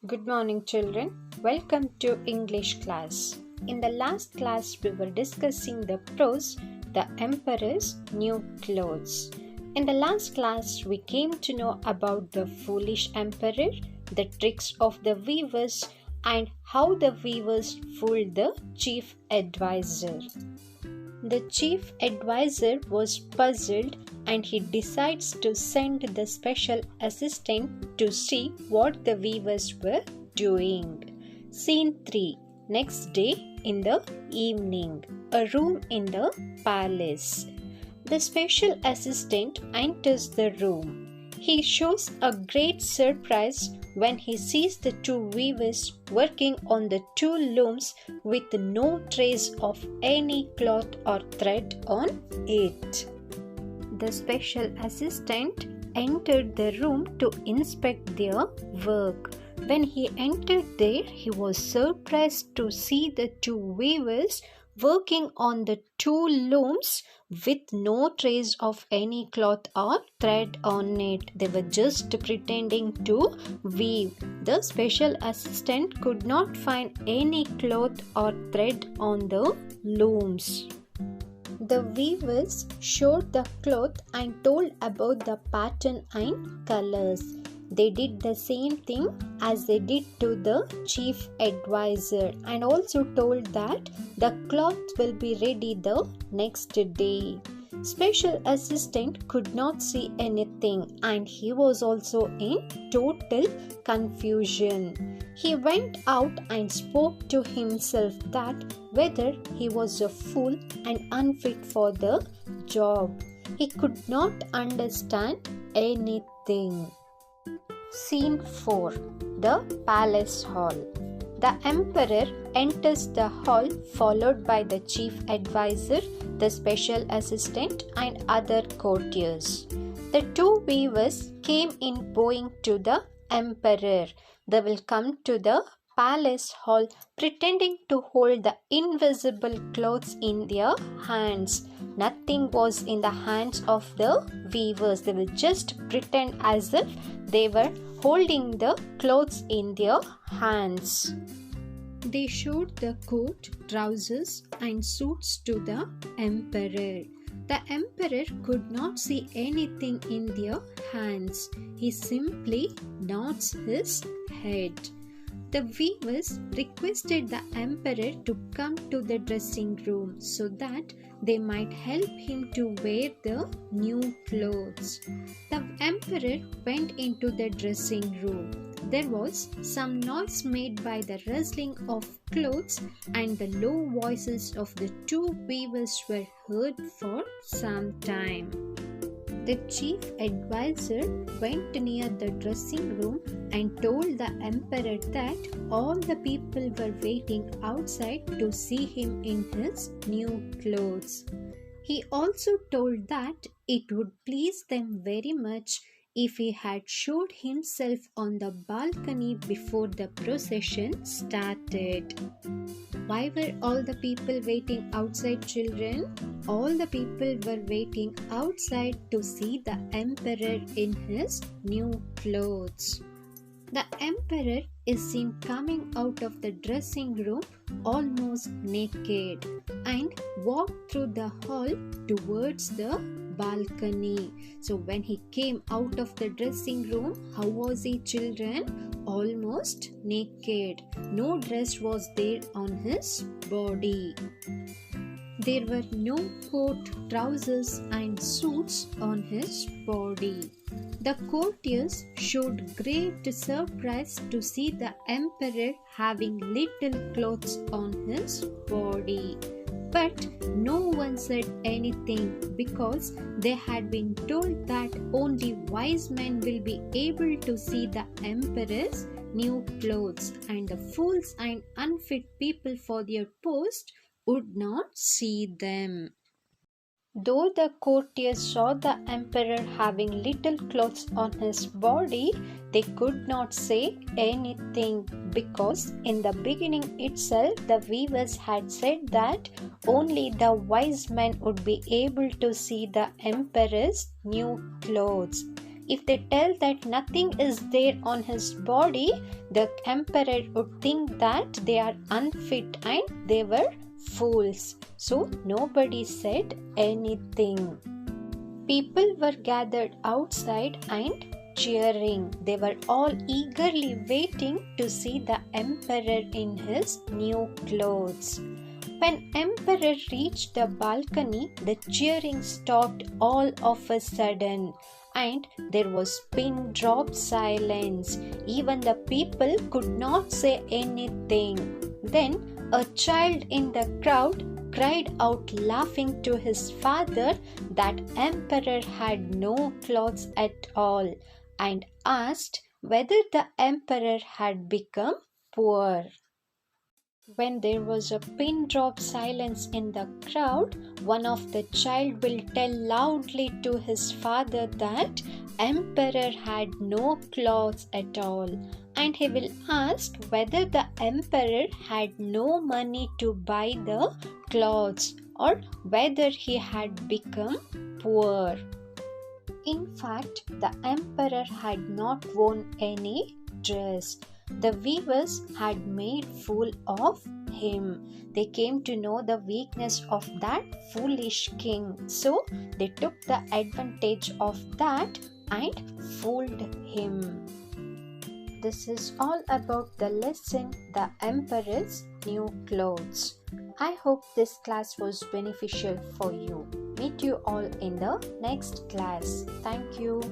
Good morning, children. Welcome to English class. In the last class, we were discussing the prose, the emperor's new clothes. In the last class, we came to know about the foolish emperor, the tricks of the weavers, and how the weavers fooled the chief advisor. The chief advisor was puzzled and he decides to send the special assistant to see what the weavers were doing. Scene 3. Next day in the evening, a room in the palace. The special assistant enters the room. He shows a great surprise when he sees the two weavers working on the two looms with no trace of any cloth or thread on it. The special assistant entered the room to inspect their work. When he entered there, he was surprised to see the two weavers working on the two looms with no trace of any cloth or thread on it. They were just pretending to weave. The special assistant could not find any cloth or thread on the looms. The weavers showed the cloth and told about the pattern and colors. They did the same thing as they did to the chief advisor and also told that the cloth will be ready the next day. Special assistant could not see anything and he was also in total confusion. He went out and spoke to himself that whether he was a fool and unfit for the job. He could not understand anything. Scene 4. The Palace Hall. The emperor enters the hall followed by the chief advisor, the special assistant and other courtiers. The two weavers came in bowing to the emperor. They will come to the palace hall pretending to hold the invisible clothes in their hands. Nothing was in the hands of the weavers. They will just pretend as if they were holding the clothes in their hands. They showed the coat, trousers and suits to the emperor. The emperor could not see anything in their hands. He simply nods his head. The weavers requested the emperor to come to the dressing room so that they might help him to wear the new clothes. The emperor went into the dressing room. There was some noise made by the rustling of clothes and the low voices of the two weavers were heard for some time. The chief advisor went near the dressing room and told the emperor that all the people were waiting outside to see him in his new clothes. He also told that it would please them very much if he had showed himself on the balcony before the procession started. Why were all the people waiting outside, children? All the people were waiting outside to see the emperor in his new clothes. The emperor is seen coming out of the dressing room almost naked and walked through the hall towards the balcony. So when he came out of the dressing room, how was he, children? Almost naked. No dress was there on his body. There were no coat, trousers and suits on his body. The courtiers showed great surprise to see the emperor having little clothes on his body. But no one said anything because they had been told that only wise men will be able to see the emperor's new clothes and the fools and unfit people for their post would not see them. Though the courtiers saw the emperor having little clothes on his body, they could not say anything because in the beginning itself the weavers had said that only the wise men would be able to see the emperor's new clothes. If they tell that nothing is there on his body, the emperor would think that they are unfit and they were fools. So nobody said anything. People were gathered outside and cheering. They were all eagerly waiting to see the emperor in his new clothes. When emperor reached the balcony, the cheering stopped all of a sudden, and there was pin drop silence. Even the people could not say anything. Then a child in the crowd cried out laughing to his father that emperor had no clothes at all, and asked whether the emperor had become poor. When there was a pin drop silence in the crowd, one of the child will tell loudly to his father that emperor had no clothes at all, and he will ask whether the emperor had no money to buy the clothes or whether he had become poor. In fact, the emperor had not worn any dress. The weavers had made fool of him. They came to know the weakness of that foolish king. So they took the advantage of that and fooled him. This is all about the lesson, The Emperor's New Clothes. I hope this class was beneficial for you. Meet you all in the next class. Thank you.